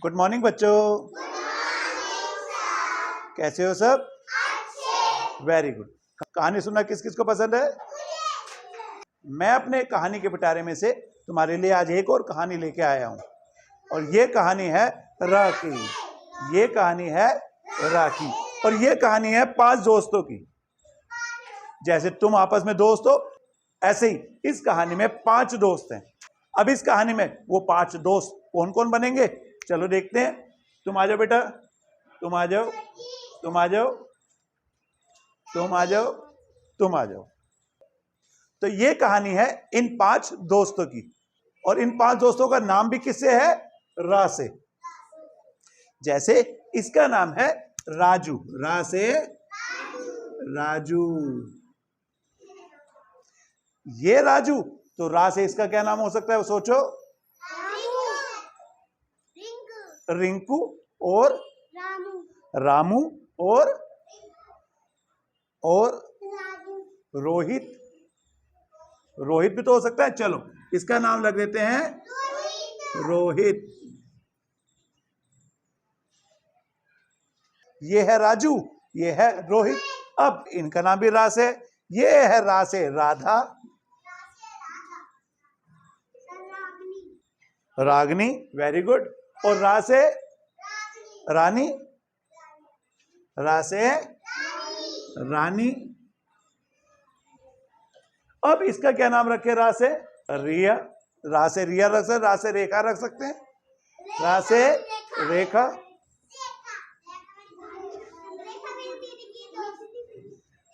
Good morning बच्चों। कैसे हो सब? Very good. कहानी सुनना किस किस को पसंद है? मैं अपने कहानी के पिटारे में से तुम्हारे लिए आज एक और कहानी लेके आया हूं और ये कहानी है राखी। ये कहानी है राखी और ये कहानी है 5 दोस्तों की। जैसे तुम आपस में दोस्त हो, ऐसे ही इस कहानी में 5 दोस्त हैं। अब इस कहानी में वो 5 दोस्त कौन कौन बनेंगे, चलो देखते हैं। तुम आ जाओ बेटा, तुम आ जाओ, तुम आ जाओ, तुम आ जाओ, तुम आ जाओ। तो ये कहानी है इन 5 दोस्तों की और इन 5 दोस्तों का नाम भी किससे है? रा से। जैसे इसका नाम है राजू, रा से राजू। ये राजू, तो रा से इसका क्या नाम हो सकता है? वो सोचो। रिंकू और रामू और रोहित। रोहित भी तो हो सकता है। चलो इसका नाम लग देते हैं रोहित। ये है राजू, ये है रोहित। अब इनका नाम भी रा से। ये है रा से राधा, रागनी, वेरी गुड। और रा से रानी, रा से रानी। अब इसका क्या नाम रखे? रा से रिया। रा से रिया रख सकते, रा से रेखा रख सकते हैं, रा से रेखा।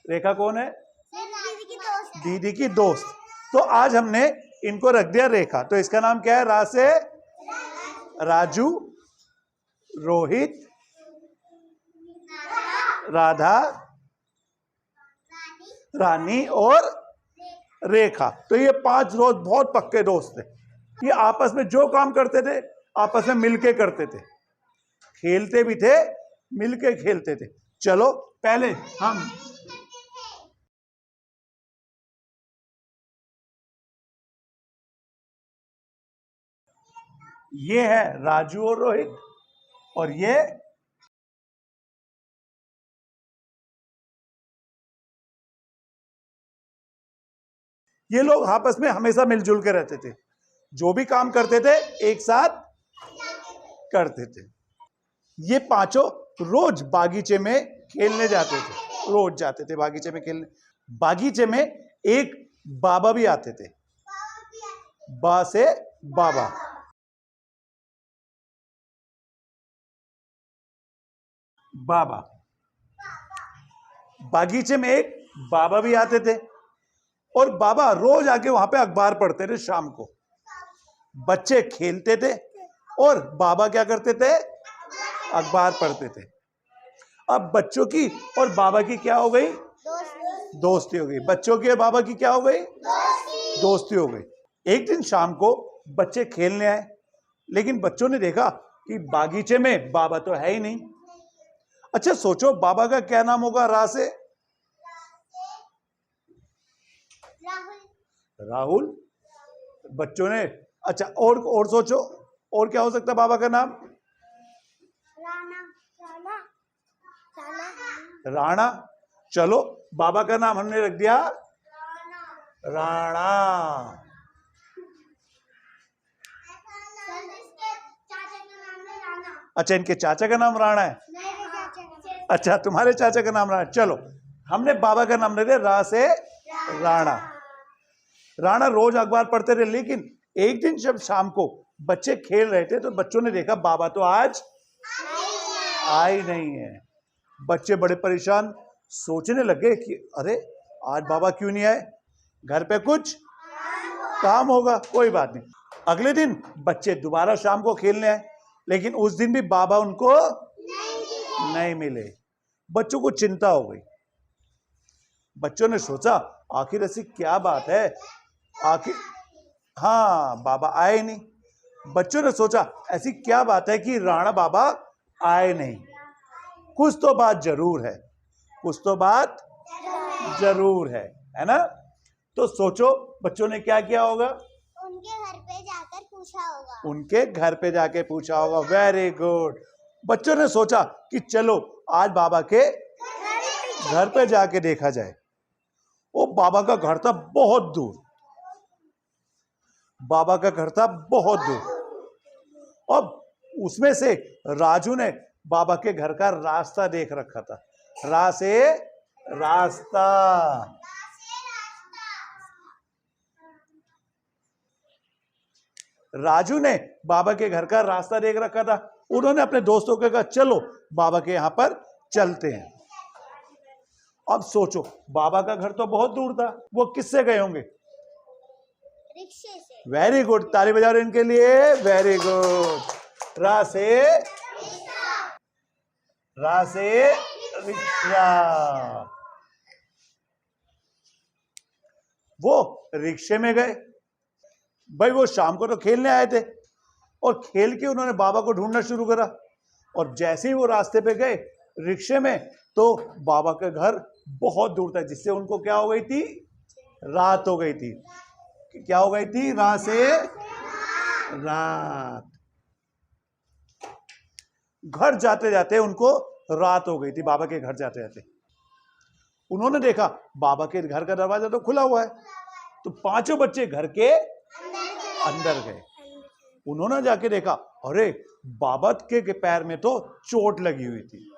रेखा कौन है? दीदी की दोस्त। तो आज हमने इनको रख दिया रेखा, तो इसका नाम क्या है? रा से राजू, रोहित, राधा, रानी और रेखा। तो ये 5 दोस्त बहुत पक्के दोस्त थे। ये आपस में जो काम करते थे आपस में मिलके करते थे, खेलते भी थे, मिलके खेलते थे। चलो पहले हम ये है राजू और रोहित और ये लोग आपस में हमेशा मिलजुल के रहते थे। जो भी काम करते थे एक साथ करते थे। ये 5 रोज बागीचे में खेलने जाते थे, रोज जाते थे बागीचे में खेलने। बागीचे में एक बाबा भी आते थे, बा से बाबा। बाबा, बागीचे में एक बाबा भी आते थे और बाबा रोज आके वहां पे अखबार पढ़ते थे शाम को। बच्चे खेलते थे और बाबा क्या करते थे? अखबार पढ़ते थे। अब बच्चों की और बाबा की क्या हो गई? दोस्ती हो गई। बच्चों की और बाबा की क्या हो गई? दोस्ती हो गई। एक दिन शाम को बच्चे खेलने आए, लेकिन बच्चों ने देखा कि बागीचे में बाबा तो है ही नहीं। अच्छा सोचो बाबा का क्या नाम होगा? रा से राहुल। बच्चों ने अच्छा और सोचो, और क्या हो सकता है बाबा का नाम? राणा। चलो बाबा का नाम हमने रख दिया राणा। अच्छा इनके चाचा का नाम राणा है? अच्छा तुम्हारे चाचा का नाम राणा। चलो हमने बाबा का नाम रख दिया रा से राणा। राणा रोज अखबार पढ़ते रहे, लेकिन एक दिन जब शाम को बच्चे खेल रहे थे तो बच्चों ने देखा बाबा तो आज आए नहीं है। बच्चे बड़े परेशान, सोचने लगे कि अरे आज बाबा क्यों नहीं आए, घर पे कुछ काम होगा। कोई बात नहीं। अगले दिन बच्चे दोबारा शाम को खेलने आए, लेकिन उस दिन भी बाबा उनको नहीं मिले। बच्चों को चिंता हो गई। बच्चों ने सोचा आखिर ऐसी क्या बात है, आखिर हाँ बाबा आए नहीं। बच्चों ने सोचा ऐसी क्या बात है कि राणा बाबा आए नहीं। कुछ तो बात जरूर है, कुछ तो बात जरूर है ना? तो सोचो बच्चों ने क्या किया होगा? उनके घर पे जाकर पूछा होगा। उनके घर पे जाके पूछा होगा। Very good. बच्चों ने सोचा कि चलो आज बाबा के घर पे जाके देखा जाए। वो बाबा का घर था बहुत दूर, बाबा का घर था बहुत दूर। अब उसमें से राजू ने बाबा के घर का रास्ता देख रखा था। से रास्ता। राजू ने बाबा के घर का रास्ता देख रखा था। उन्होंने अपने दोस्तों को कहा चलो बाबा के यहां पर चलते हैं। अब सोचो, बाबा का घर तो बहुत दूर था, वो किससे गए होंगे? रिक्शे से। वेरी गुड, ताली बजाओ इनके लिए। Very good. रा से रिक्शा। वो रिक्शे में गए। भाई वो शाम को तो खेलने आए थे और खेल के उन्होंने बाबा को ढूंढना शुरू करा। और जैसे ही वो रास्ते पे गए रिक्शे में, तो बाबा का घर बहुत दूर था, जिससे उनको क्या हो गई थी? रात हो गई थी। क्या हो गई थी? रात से रात। घर जाते जाते उनको रात हो गई थी। बाबा के घर जाते जाते उन्होंने देखा बाबा के घर का दरवाजा तो खुला हुआ है, तो पांचों बच्चे घर के अंदर गए। उन्होंने जाके देखा, अरे बाबा के पैर में तो चोट लगी हुई थी,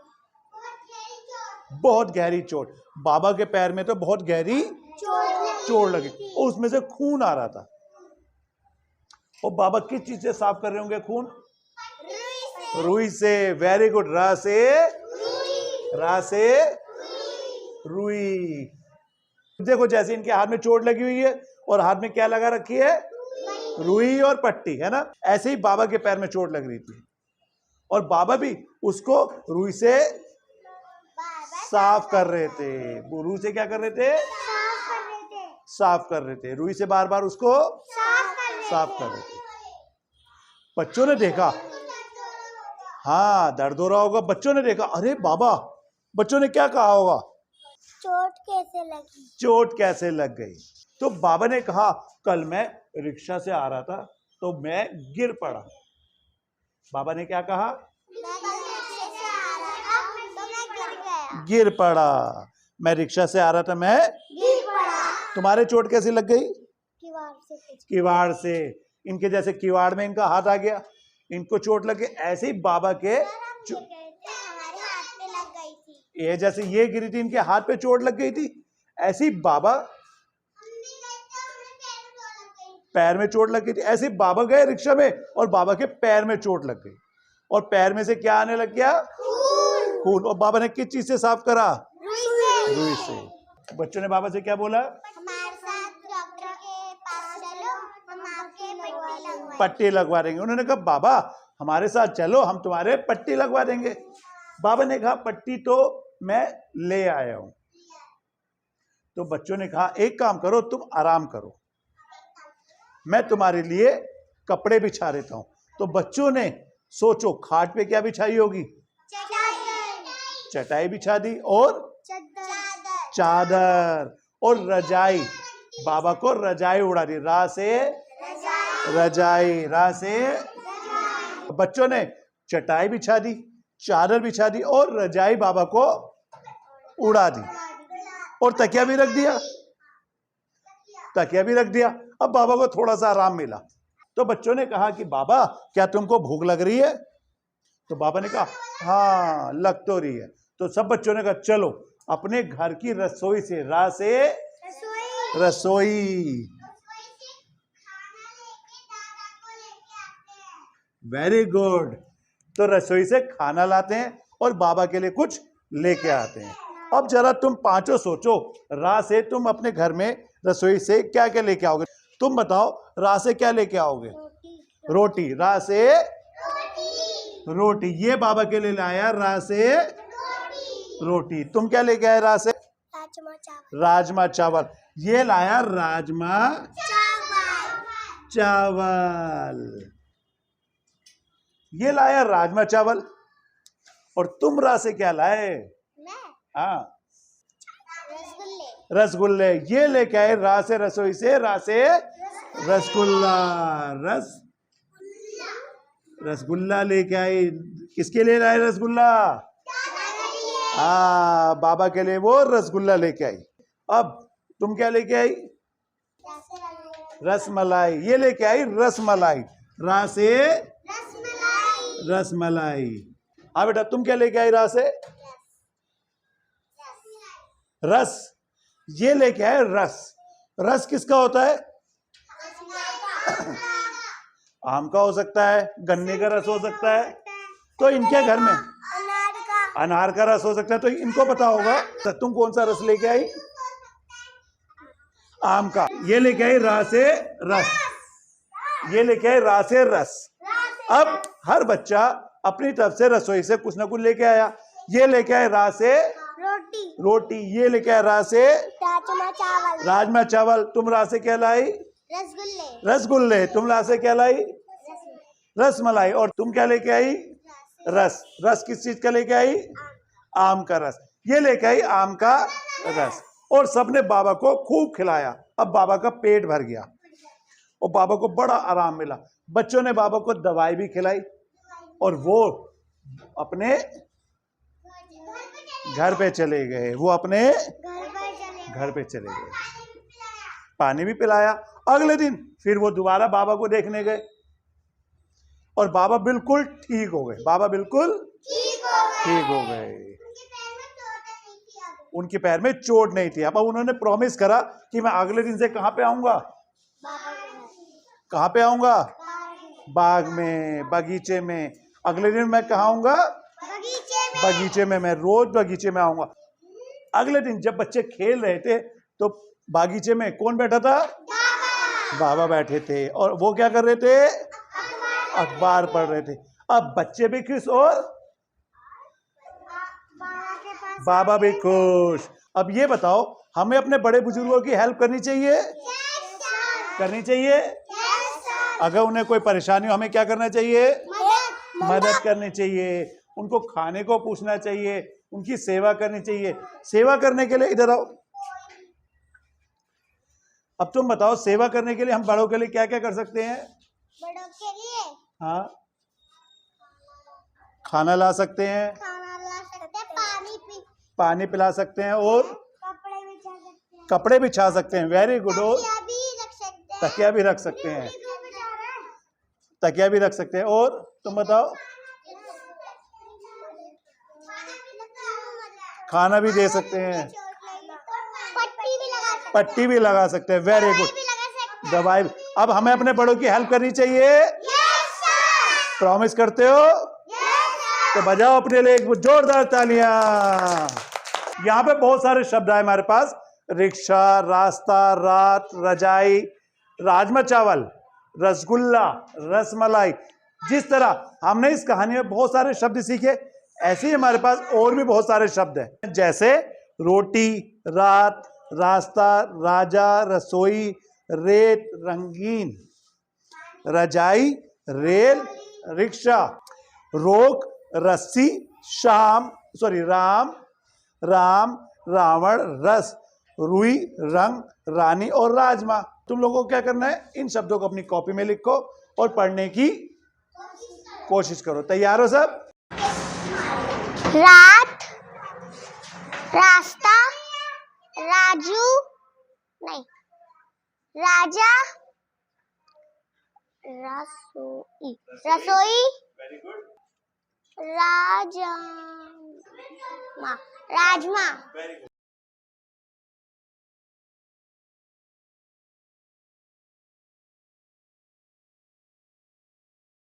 बहुत गहरी चोट। बाबा के पैर में तो बहुत गहरी चोट लगी और उसमें से खून आ रहा था। और बाबा किस चीज से साफ कर रहे होंगे खून? रुई से। Very good. रा से रुई। देखो जैसे इनके हाथ में चोट लगी हुई है और हाथ में क्या लगा रखी है? रुई और पट्टी, है ना? ऐसे ही बाबा के पैर में चोट लग रही थी और बाबा भी उसको रुई से साफ कर रहे थे। वो रुई से क्या कर रहे थे? साफ कर रहे थे। रुई से बार बार उसको साफ कर रहे थे। बच्चों ने देखा, हाँ दर्द हो रहा होगा। बच्चों ने देखा, अरे बाबा, बच्चों ने क्या कहा होगा? चोट कैसे लगी? चोट कैसे लग गई? तो बाबा ने कहा, कल मैं रिक्शा से आ रहा था तो मैं गिर पड़ा। बाबा ने क्या कहा? गिर पड़ा। मैं रिक्शा से आ रहा था, मैं गिर पड़ा। तुम्हारे चोट कैसी लग गई? किवाड़ से। इनके जैसे किवाड़ में इनका हाथ आ गया, इनको चोट लग गई। ऐसे ही बाबा के हमारे हाथ पे लग गई थी। ये जैसे ये गिरी थी, इनके हाथ पे चोट लग गई थी। ऐसे ही बाबा पैर में चोट लग गई थी। ऐसे ही बाबा गए रिक्शा में और बाबा के पैर में चोट लग गई और पैर में से क्या आने लग गया? खून। और बाबा ने किस चीज से साफ करा? रुई से। बच्चों ने बाबा से क्या बोला? हमारे साथ डॉक्टर के पास चलो, हम आपके पट्टी लगवा देंगे। उन्होंने कहा, बाबा हमारे साथ चलो, हम तुम्हारे पट्टी लगवा देंगे। बाबा ने कहा, पट्टी तो मैं ले आया हूं। तो बच्चों ने कहा, एक काम करो, तुम आराम करो, मैं तुम्हारे लिए कपड़े बिछा देता हूं। तो बच्चों ने सोचो, खाट पे क्या बिछाई होगी? चटाई बिछा दी और चादर और रजाई। बाबा को रजाई उड़ा दी। रा से रजाई। रा से बच्चों ने चटाई बिछा दी, चादर बिछा दी और रजाई बाबा को उड़ा दी और तकिया भी रख दिया। तकिया भी रख दिया। अब बाबा को थोड़ा सा आराम मिला। तो बच्चों ने कहा कि बाबा क्या तुमको भूख लग रही है? तो बाबा ने कहा, हाँ लग तो रही है। तो सब बच्चों ने कहा, चलो अपने घर की रसोई से, रा से रसोई। Very good. तो रसोई से खाना लाते हैं और बाबा के लिए कुछ लेके आते हैं। अब जरा तुम पांचों सोचो, रा से तुम अपने घर में रसोई से क्या क्या लेके आओगे? तुम बताओ, रा से क्या लेके आओगे? रोटी। रा से रोटी। ये बाबा के लिए लाया रा से रोटी। तुम क्या लेके आए रा से? राजमा चावल। ये लाया राजमा चावल। ये लाया राजमा चावल। और तुम रा से क्या लाए? हाँ रसगुल्ले। ये लेके आए रा से रसोई से, रा से रसगुल्ला। रसगुल्ला लेके आई। किसके लिए लाए रसगुल्ला? हाँ, बाबा के लिए वो रसगुल्ला लेके आई। अब तुम क्या लेके आई? रसमलाई। ये लेके आई रसमलाई। रा से रसमलाई। हाँ बेटा, तुम क्या लेके आई रा से? रस। ये लेके आए रस। रस किसका होता है? आम का हो सकता है, गन्ने का रस हो सकता है, तो इनके घर में अनार का रस हो सकता है, तो इनको पता होगा। तो तुम कौन सा रस लेके आई? आम का। ये लेके आई रा से रस। ये लेके आई रा से रस। अब हर बच्चा अपनी तरफ से रसोई से कुछ ना कुछ लेके आया। ये लेके आए रा से रोटी। ये लेके आए रा से राजमा चावल। तुम रा से क्या लाई? रसगुल्ले। तुम रा से क्या लाई? रसमलाई। और तुम क्या लेके आई? रस। रस किस चीज का लेके आई? आम का रस। ये लेके आई आम का रस। और सबने बाबा को खूब खिलाया। अब बाबा का पेट भर गया और बाबा को बड़ा आराम मिला। बच्चों ने बाबा को दवाई भी खिलाई और वो अपने घर पे चले गए। वो अपने घर पे चले गए। पानी भी पिलाया। अगले दिन फिर वो दोबारा बाबा को देखने गए और बाबा बिल्कुल ठीक हो गए। बाबा बिल्कुल ठीक हो गए। उनके पैर में चोट नहीं थी। अब उन्होंने प्रॉमिस करा कि मैं अगले दिन से कहां पे आऊंगा? कहां पे आऊंगा? बाग में, बगीचे में। अगले दिन मैं कहां आऊंगा? बगीचे में। मैं रोज बगीचे में आऊंगा। अगले दिन जब बच्चे खेल रहे थे तो बागीचे में कौन बैठा था? बाबा बैठे थे। और वो क्या कर रहे थे? अखबार पढ़ रहे थे। अब बच्चे भी खुश और बाबा भी खुश। अब ये बताओ, हमें अपने बड़े बुजुर्गों की हेल्प करनी चाहिए? करनी चाहिए। अगर उन्हें कोई परेशानी हो, हमें क्या करना चाहिए? मदद करनी चाहिए। उनको खाने को पूछना चाहिए, उनकी सेवा करनी चाहिए। सेवा करने के लिए इधर आओ। अब तुम बताओ, सेवा करने के लिए हम बड़ों के लिए क्या क्या कर सकते हैं? बड़ों के लिए हाँ, खाना ला सकते हैं, पानी पिला सकते हैं और कपड़े बिछा सकते हैं। Very good. और तकिया भी रख सकते हैं। तकिया भी रख सकते हैं। और तुम बताओ? खाना भी दे सकते हैं, पट्टी भी लगा सकते हैं। Very good. दवाई। अब हमें अपने बड़ों की हेल्प करनी चाहिए। प्रॉमिस करते हो? तो बजाओ अपने लिए एक जोरदार तालियां। यहाँ पे बहुत सारे शब्द आए हमारे पास। रिक्शा, रास्ता, रात, रजाई, राजमा चावल, रसगुल्ला, रसमलाई। जिस तरह हमने इस कहानी में बहुत सारे शब्द सीखे, ऐसे ही हमारे पास और भी बहुत सारे शब्द हैं, जैसे रोटी, रात, रास्ता, राजा, रसोई, रेत, रंगीन, रजाई, रेल, रिक्शा, रोक, रस्सी, शाम, राम, रावण, रस, रुई, रंग, रानी और राजमा। तुम लोगों को क्या करना है? इन शब्दों को अपनी कॉपी में लिखो और पढ़ने की कोशिश करो। तैयार हो सब? रात, रास्ता, राजू नहीं, राजा, रसोई, राजमा, राजमा,